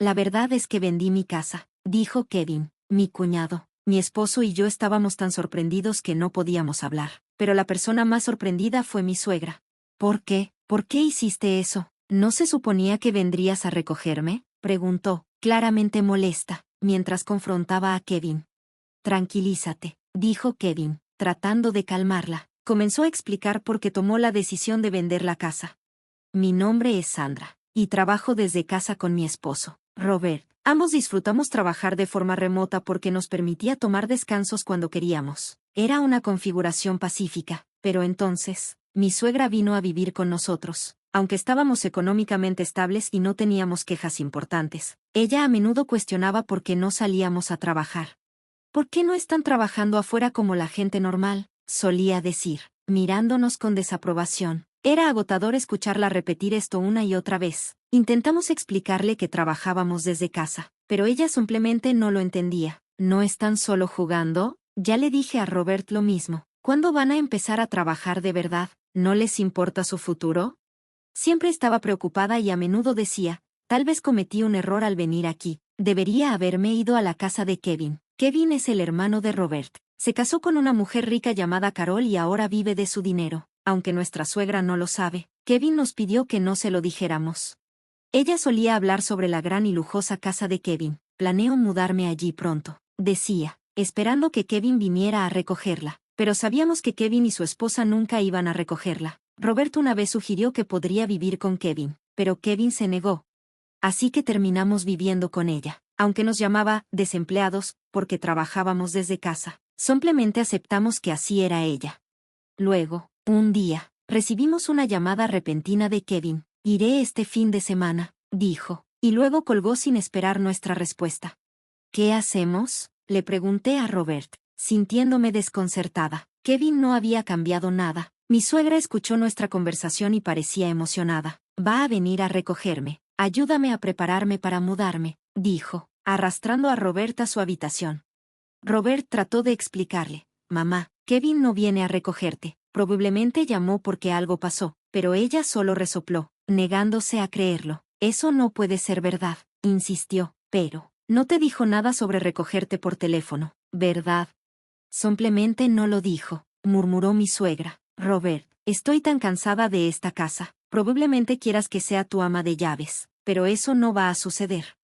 La verdad es que vendí mi casa, dijo Kevin. Mi cuñado, mi esposo y yo estábamos tan sorprendidos que no podíamos hablar. Pero la persona más sorprendida fue mi suegra. ¿Por qué? ¿Por qué hiciste eso? ¿No se suponía que vendrías a recogerme?, preguntó, claramente molesta, mientras confrontaba a Kevin. Tranquilízate, dijo Kevin, tratando de calmarla. Comenzó a explicar por qué tomó la decisión de vender la casa. Mi nombre es Sandra, y trabajo desde casa con mi esposo, Robert. Ambos disfrutamos trabajar de forma remota porque nos permitía tomar descansos cuando queríamos. Era una configuración pacífica, pero entonces, mi suegra vino a vivir con nosotros. Aunque estábamos económicamente estables y no teníamos quejas importantes, ella a menudo cuestionaba por qué no salíamos a trabajar. ¿Por qué no están trabajando afuera como la gente normal?, solía decir, mirándonos con desaprobación. Era agotador escucharla repetir esto una y otra vez. Intentamos explicarle que trabajábamos desde casa, pero ella simplemente no lo entendía. ¿No están solo jugando? Ya le dije a Robert lo mismo. ¿Cuándo van a empezar a trabajar de verdad? ¿No les importa su futuro? Siempre estaba preocupada y a menudo decía, tal vez cometí un error al venir aquí. Debería haberme ido a la casa de Kevin. Kevin es el hermano de Robert. Se casó con una mujer rica llamada Carol y ahora vive de su dinero. Aunque nuestra suegra no lo sabe, Kevin nos pidió que no se lo dijéramos. Ella solía hablar sobre la gran y lujosa casa de Kevin. Planeo mudarme allí pronto, decía, esperando que Kevin viniera a recogerla. Pero sabíamos que Kevin y su esposa nunca iban a recogerla. Robert una vez sugirió que podría vivir con Kevin, pero Kevin se negó. Así que terminamos viviendo con ella. Aunque nos llamaba desempleados, porque trabajábamos desde casa, simplemente aceptamos que así era ella. Luego, un día, recibimos una llamada repentina de Kevin. Iré este fin de semana, dijo, y luego colgó sin esperar nuestra respuesta. ¿Qué hacemos?, le pregunté a Robert, sintiéndome desconcertada. Kevin no había cambiado nada. Mi suegra escuchó nuestra conversación y parecía emocionada. Va a venir a recogerme. Ayúdame a prepararme para mudarme, dijo, arrastrando a Robert a su habitación. Robert trató de explicarle. Mamá, Kevin no viene a recogerte. Probablemente llamó porque algo pasó, pero ella solo resopló, negándose a creerlo. Eso no puede ser verdad, insistió, pero no te dijo nada sobre recogerte por teléfono, ¿verdad? Simplemente no lo dijo, murmuró mi suegra. Robert, estoy tan cansada de esta casa. Probablemente quieras que sea tu ama de llaves, pero eso no va a suceder.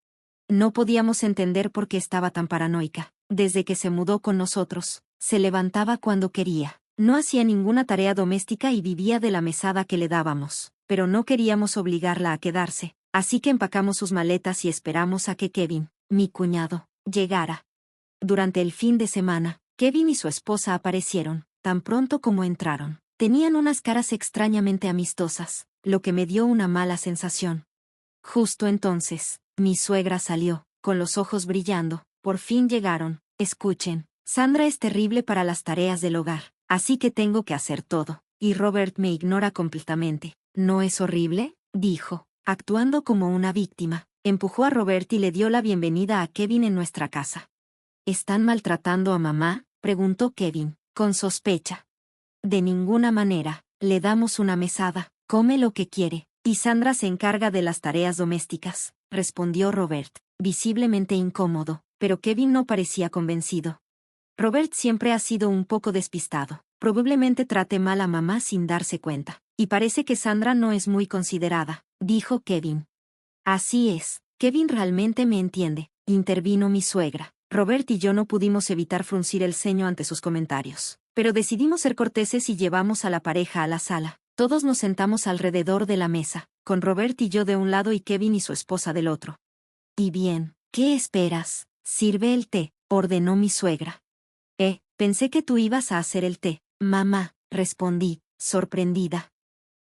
No podíamos entender por qué estaba tan paranoica. Desde que se mudó con nosotros, se levantaba cuando quería. No hacía ninguna tarea doméstica y vivía de la mesada que le dábamos, pero no queríamos obligarla a quedarse, así que empacamos sus maletas y esperamos a que Kevin, mi cuñado, llegara. Durante el fin de semana, Kevin y su esposa aparecieron, tan pronto como entraron. Tenían unas caras extrañamente amistosas, lo que me dio una mala sensación. Justo entonces, mi suegra salió, con los ojos brillando. Por fin llegaron. Escuchen, Sandra es terrible para las tareas del hogar, así que tengo que hacer todo. Y Robert me ignora completamente. ¿No es horrible?, dijo, actuando como una víctima. Empujó a Robert y le dio la bienvenida a Kevin en nuestra casa. ¿Están maltratando a mamá?, preguntó Kevin, con sospecha. De ninguna manera, le damos una mesada, come lo que quiere, y Sandra se encarga de las tareas domésticas, respondió Robert, visiblemente incómodo, pero Kevin no parecía convencido. Robert siempre ha sido un poco despistado, probablemente trate mal a mamá sin darse cuenta, y parece que Sandra no es muy considerada, dijo Kevin. Así es, Kevin realmente me entiende, intervino mi suegra. Robert y yo no pudimos evitar fruncir el ceño ante sus comentarios, pero decidimos ser corteses y llevamos a la pareja a la sala. Todos nos sentamos alrededor de la mesa, con Robert y yo de un lado y Kevin y su esposa del otro. Y bien, ¿qué esperas? Sirve el té, ordenó mi suegra. Pensé que tú ibas a hacer el té, mamá, respondí, sorprendida.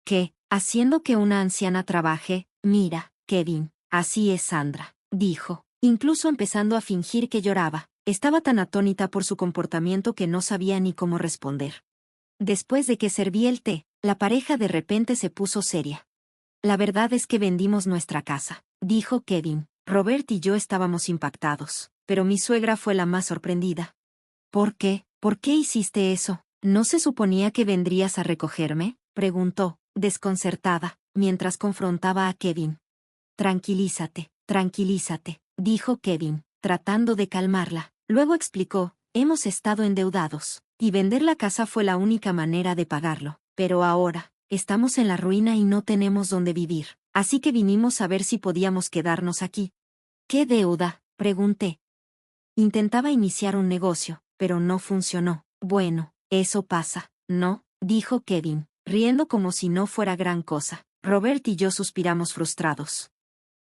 ¿Qué? Haciendo que una anciana trabaje, mira, Kevin, así es Sandra, dijo, incluso empezando a fingir que lloraba. Estaba tan atónita por su comportamiento que no sabía ni cómo responder. Después de que serví el té, la pareja de repente se puso seria. La verdad es que vendimos nuestra casa, dijo Kevin. Robert y yo estábamos impactados, pero mi suegra fue la más sorprendida. ¿Por qué? ¿Por qué hiciste eso? ¿No se suponía que vendrías a recogerme?, preguntó, desconcertada, mientras confrontaba a Kevin. Tranquilízate, Tranquilízate, dijo Kevin, tratando de calmarla. Luego explicó, hemos estado endeudados, y vender la casa fue la única manera de pagarlo. Pero ahora, estamos en la ruina y no tenemos dónde vivir, así que vinimos a ver si podíamos quedarnos aquí. ¿Qué deuda?, pregunté. Intentaba iniciar un negocio, pero no funcionó. Bueno, eso pasa, ¿no?, dijo Kevin, riendo como si no fuera gran cosa. Robert y yo suspiramos frustrados.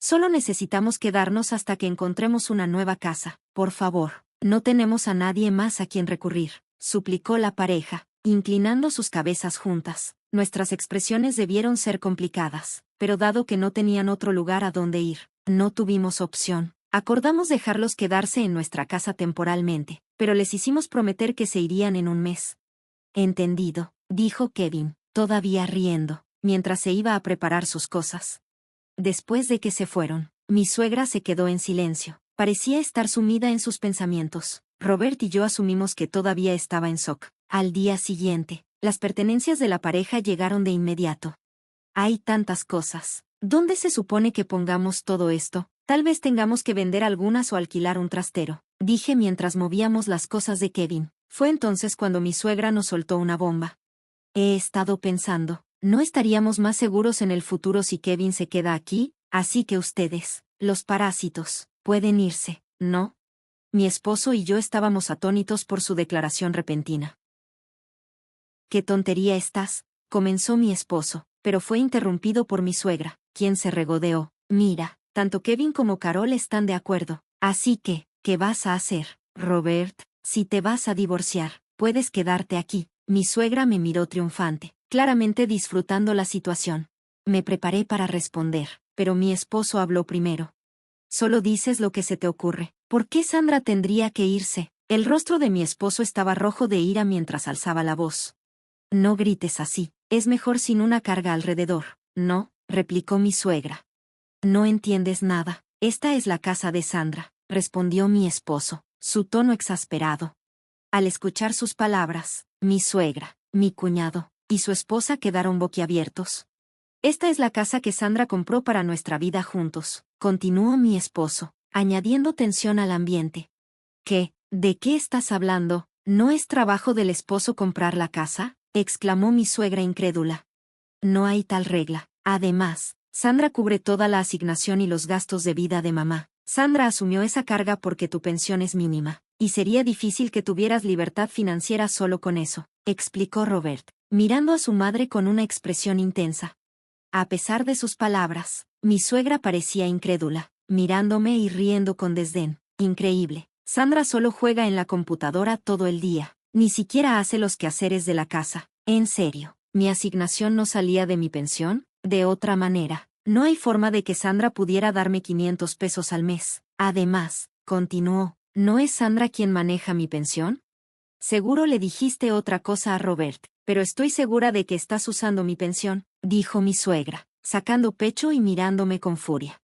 Solo necesitamos quedarnos hasta que encontremos una nueva casa. Por favor, no tenemos a nadie más a quien recurrir, suplicó la pareja, inclinando sus cabezas juntas. Nuestras expresiones debieron ser complicadas, pero dado que no tenían otro lugar a donde ir, no tuvimos opción. Acordamos dejarlos quedarse en nuestra casa temporalmente, pero les hicimos prometer que se irían en un mes. Entendido, dijo Kevin, todavía riendo, mientras se iba a preparar sus cosas. Después de que se fueron, mi suegra se quedó en silencio. Parecía estar sumida en sus pensamientos. Robert y yo asumimos que todavía estaba en shock. Al día siguiente, las pertenencias de la pareja llegaron de inmediato. Hay tantas cosas. ¿Dónde se supone que pongamos todo esto? Tal vez tengamos que vender algunas o alquilar un trastero, dije mientras movíamos las cosas de Kevin. Fue entonces cuando mi suegra nos soltó una bomba. He estado pensando, ¿no estaríamos más seguros en el futuro si Kevin se queda aquí? Así que ustedes, los parásitos, pueden irse, ¿no? Mi esposo y yo estábamos atónitos por su declaración repentina. ¿Qué tontería estás?, comenzó mi esposo, pero fue interrumpido por mi suegra, quien se regodeó. Mira, tanto Kevin como Carol están de acuerdo. Así que, ¿qué vas a hacer, Robert? Si te vas a divorciar, puedes quedarte aquí. Mi suegra me miró triunfante, claramente disfrutando la situación. Me preparé para responder, pero mi esposo habló primero. Solo dices lo que se te ocurre. ¿Por qué Sandra tendría que irse? El rostro de mi esposo estaba rojo de ira mientras alzaba la voz. No grites así, es mejor sin una carga alrededor. No, replicó mi suegra. No entiendes nada, esta es la casa de Sandra, respondió mi esposo, su tono exasperado. Al escuchar sus palabras, mi suegra, mi cuñado y su esposa quedaron boquiabiertos. Esta es la casa que Sandra compró para nuestra vida juntos, continuó mi esposo, añadiendo tensión al ambiente. ¿Qué? ¿De qué estás hablando? ¿No es trabajo del esposo comprar la casa?, exclamó mi suegra incrédula. No hay tal regla. Además, Sandra cubre toda la asignación y los gastos de vida de mamá. Sandra asumió esa carga porque tu pensión es mínima, y sería difícil que tuvieras libertad financiera solo con eso, explicó Robert, mirando a su madre con una expresión intensa. A pesar de sus palabras, mi suegra parecía incrédula, mirándome y riendo con desdén. Increíble. Sandra solo juega en la computadora todo el día, ni siquiera hace los quehaceres de la casa. En serio, ¿mi asignación no salía de mi pensión? De otra manera, no hay forma de que Sandra pudiera darme 500 pesos al mes. Además, continuó, ¿no es Sandra quien maneja mi pensión? Seguro le dijiste otra cosa a Robert, pero estoy segura de que estás usando mi pensión, dijo mi suegra, sacando pecho y mirándome con furia.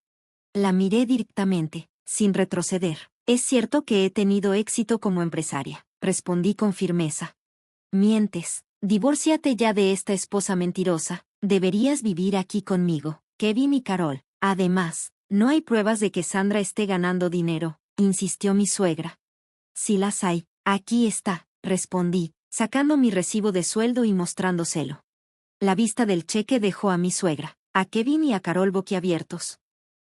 La miré directamente, sin retroceder. Es cierto que he tenido éxito como empresaria, respondí con firmeza. Mientes, divórciate ya de esta esposa mentirosa, deberías vivir aquí conmigo, Kevin y Carol. Además, no hay pruebas de que Sandra esté ganando dinero, insistió mi suegra. Si las hay, aquí está, respondí, sacando mi recibo de sueldo y mostrándoselo. La vista del cheque dejó a mi suegra, a Kevin y a Carol boquiabiertos.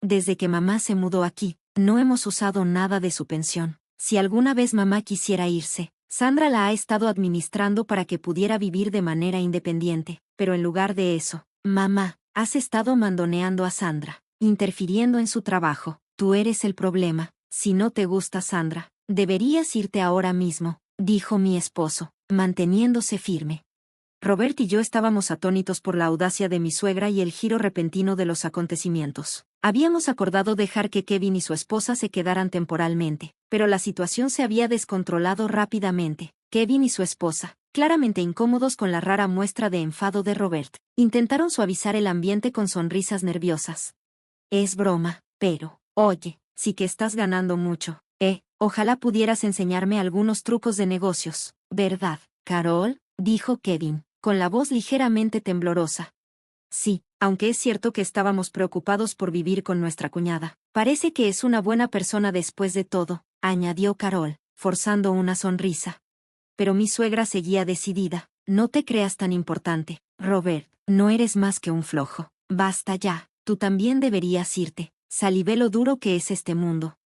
Desde que mamá se mudó aquí, no hemos usado nada de su pensión. Si alguna vez mamá quisiera irse, Sandra la ha estado administrando para que pudiera vivir de manera independiente, pero en lugar de eso, mamá, has estado mandoneando a Sandra, interfiriendo en su trabajo. Tú eres el problema. Si no te gusta Sandra, deberías irte ahora mismo, dijo mi esposo, manteniéndose firme. Robert y yo estábamos atónitos por la audacia de mi suegra y el giro repentino de los acontecimientos. Habíamos acordado dejar que Kevin y su esposa se quedaran temporalmente, pero la situación se había descontrolado rápidamente. Kevin y su esposa, claramente incómodos con la rara muestra de enfado de Robert, intentaron suavizar el ambiente con sonrisas nerviosas. Es broma, pero, oye, sí que estás ganando mucho, ojalá pudieras enseñarme algunos trucos de negocios, ¿verdad, Carol?, dijo Kevin, con la voz ligeramente temblorosa. Sí, aunque es cierto que estábamos preocupados por vivir con nuestra cuñada. Parece que es una buena persona después de todo, añadió Carol, forzando una sonrisa. Pero mi suegra seguía decidida. No te creas tan importante, Robert, no eres más que un flojo. Basta ya, tú también deberías irte. Salivé lo duro que es este mundo.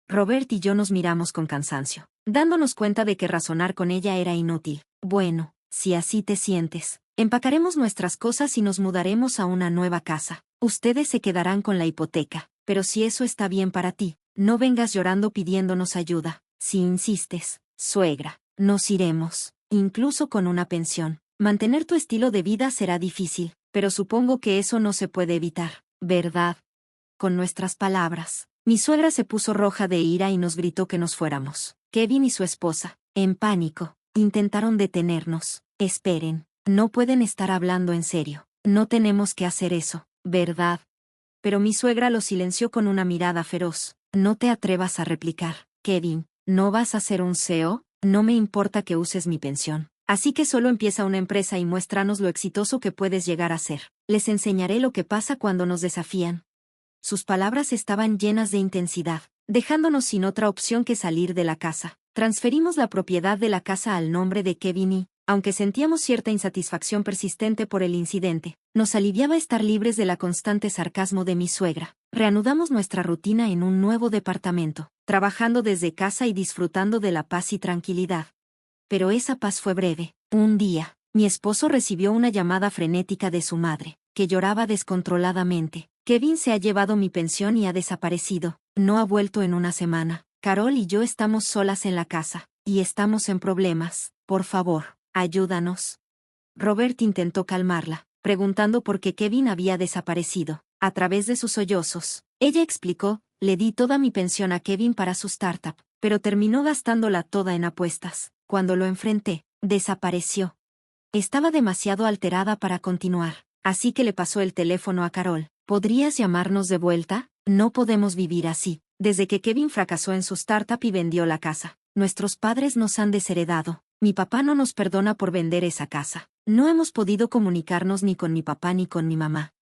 Robert y yo nos miramos con cansancio, dándonos cuenta de que razonar con ella era inútil. Bueno, si así te sientes, empacaremos nuestras cosas y nos mudaremos a una nueva casa. Ustedes se quedarán con la hipoteca, pero si eso está bien para ti, no vengas llorando pidiéndonos ayuda. Si insistes, suegra, nos iremos, incluso con una pensión. Mantener tu estilo de vida será difícil, pero supongo que eso no se puede evitar, ¿verdad? Con nuestras palabras, mi suegra se puso roja de ira y nos gritó que nos fuéramos. Kevin y su esposa, en pánico, intentaron detenernos. Esperen, no pueden estar hablando en serio. No tenemos que hacer eso, ¿verdad? Pero mi suegra lo silenció con una mirada feroz. No te atrevas a replicar, Kevin, ¿no vas a ser un CEO? No me importa que uses mi pensión. Así que solo empieza una empresa y muéstranos lo exitoso que puedes llegar a ser. Les enseñaré lo que pasa cuando nos desafían. Sus palabras estaban llenas de intensidad, dejándonos sin otra opción que salir de la casa. Transferimos la propiedad de la casa al nombre de Kevin y, aunque sentíamos cierta insatisfacción persistente por el incidente, nos aliviaba estar libres de la constante sarcasmo de mi suegra. Reanudamos nuestra rutina en un nuevo departamento, trabajando desde casa y disfrutando de la paz y tranquilidad. Pero esa paz fue breve. Un día, mi esposo recibió una llamada frenética de su madre, que lloraba descontroladamente. Kevin se ha llevado mi pensión y ha desaparecido. No ha vuelto en una semana. Carol y yo estamos solas en la casa, y estamos en problemas. Por favor, ayúdanos. Robert intentó calmarla, preguntando por qué Kevin había desaparecido. A través de sus sollozos, ella explicó, le di toda mi pensión a Kevin para su startup, pero terminó gastándola toda en apuestas. Cuando lo enfrenté, desapareció. Estaba demasiado alterada para continuar, así que le pasó el teléfono a Carol. ¿Podrías llamarnos de vuelta? No podemos vivir así. Desde que Kevin fracasó en su startup y vendió la casa, nuestros padres nos han desheredado. Mi papá no nos perdona por vender esa casa. No hemos podido comunicarnos ni con mi papá ni con mi mamá.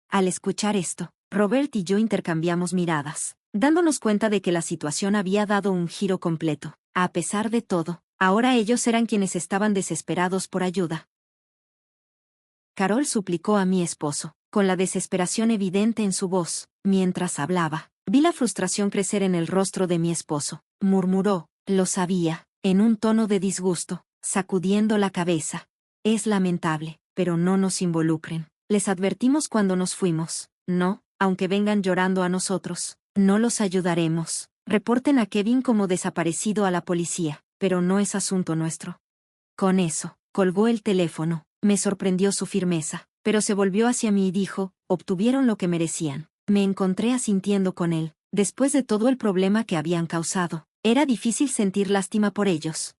Al escuchar esto, Robert y yo intercambiamos miradas, dándonos cuenta de que la situación había dado un giro completo. A pesar de todo, ahora ellos eran quienes estaban desesperados por ayuda. Carol suplicó a mi esposo, con la desesperación evidente en su voz. Mientras hablaba, vi la frustración crecer en el rostro de mi esposo. Murmuró, lo sabía, en un tono de disgusto, sacudiendo la cabeza. Es lamentable, pero no nos involucren. Les advertimos cuando nos fuimos. No, aunque vengan llorando a nosotros, no los ayudaremos. Reporten a Kevin como desaparecido a la policía, pero no es asunto nuestro. Con eso, colgó el teléfono. Me sorprendió su firmeza, pero se volvió hacia mí y dijo, obtuvieron lo que merecían. Me encontré asintiendo con él. Después de todo el problema que habían causado, era difícil sentir lástima por ellos.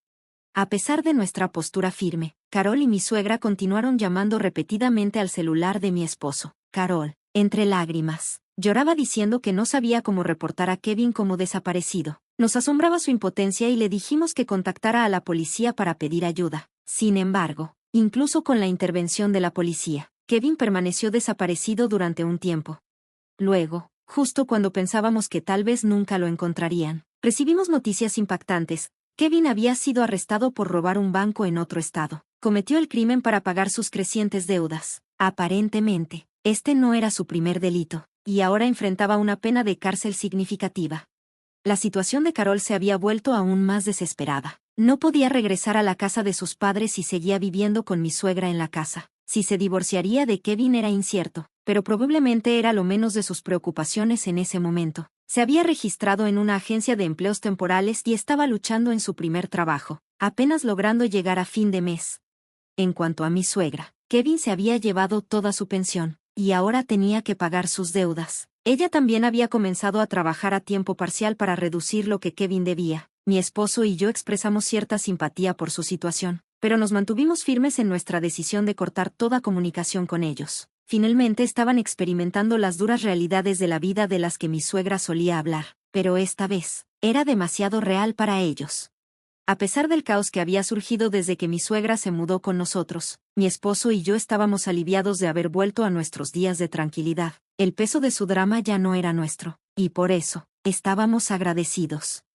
A pesar de nuestra postura firme, Carol y mi suegra continuaron llamando repetidamente al celular de mi esposo. Carol, entre lágrimas, lloraba diciendo que no sabía cómo reportar a Kevin como desaparecido. Nos asombraba su impotencia y le dijimos que contactara a la policía para pedir ayuda. Sin embargo, incluso con la intervención de la policía, Kevin permaneció desaparecido durante un tiempo. Luego, justo cuando pensábamos que tal vez nunca lo encontrarían, recibimos noticias impactantes. Kevin había sido arrestado por robar un banco en otro estado. Cometió el crimen para pagar sus crecientes deudas. Aparentemente, este no era su primer delito, y ahora enfrentaba una pena de cárcel significativa. La situación de Carol se había vuelto aún más desesperada. No podía regresar a la casa de sus padres y seguía viviendo con mi suegra en la casa. Si se divorciaría de Kevin era incierto, pero probablemente era lo menos de sus preocupaciones en ese momento. Se había registrado en una agencia de empleos temporales y estaba luchando en su primer trabajo, apenas logrando llegar a fin de mes. En cuanto a mi suegra, Kevin se había llevado toda su pensión, y ahora tenía que pagar sus deudas. Ella también había comenzado a trabajar a tiempo parcial para reducir lo que Kevin debía. Mi esposo y yo expresamos cierta simpatía por su situación, pero nos mantuvimos firmes en nuestra decisión de cortar toda comunicación con ellos. Finalmente estaban experimentando las duras realidades de la vida de las que mi suegra solía hablar, pero esta vez, era demasiado real para ellos. A pesar del caos que había surgido desde que mi suegra se mudó con nosotros, mi esposo y yo estábamos aliviados de haber vuelto a nuestros días de tranquilidad. El peso de su drama ya no era nuestro, y por eso, estábamos agradecidos.